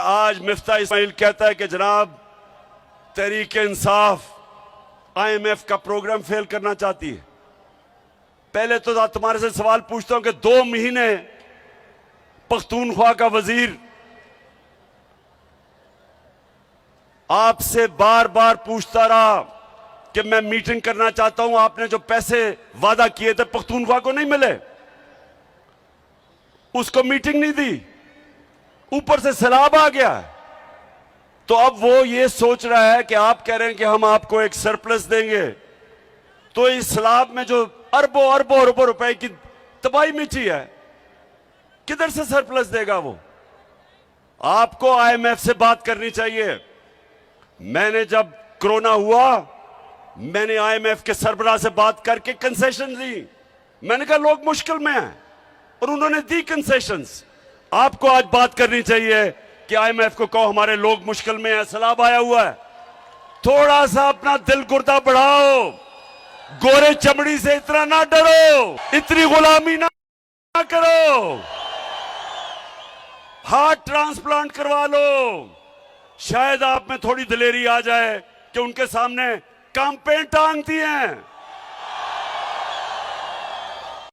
आज मिफ्ता इस्माइल कहता है कि जनाब तहरीक इंसाफ आईएमएफ का प्रोग्राम फेल करना चाहती है। पहले तो तुम्हारे से सवाल पूछता हूं कि 2 महीने पख्तूनख्वा का वजीर आपसे बार बार पूछता रहा कि मैं मीटिंग करना चाहता हूं, आपने जो पैसे वादा किए थे पख्तूनख्वा को नहीं मिले, उसको मीटिंग नहीं दी, ऊपर से सैलाब आ गया। तो अब वो ये सोच रहा है कि आप कह रहे हैं कि हम आपको एक सरप्लस देंगे, तो इस सैलाब में जो अरबों अरबों अरबों रुपए की तबाही मची है, किधर से सरप्लस देगा वो? आपको आईएमएफ से बात करनी चाहिए। मैंने जब कोरोना हुआ, मैंने आईएमएफ के सरबराह से बात करके कंसेशन दी। मैंने कहा लोग मुश्किल में हैं, और उन्होंने दी कंसेशंस। आपको आज बात करनी चाहिए कि आईएमएफ को कहो हमारे लोग मुश्किल में हैं, सैलाब आया हुआ है, थोड़ा सा अपना दिल गुर्दा बढ़ाओ, गोरे चमड़ी से इतना ना डरो, इतनी गुलामी ना करो, हार्ट ट्रांसप्लांट करवा लो। शायद आप में थोड़ी दिलेरी आ जाए कि उनके सामने कैंपेन टांगती हैं।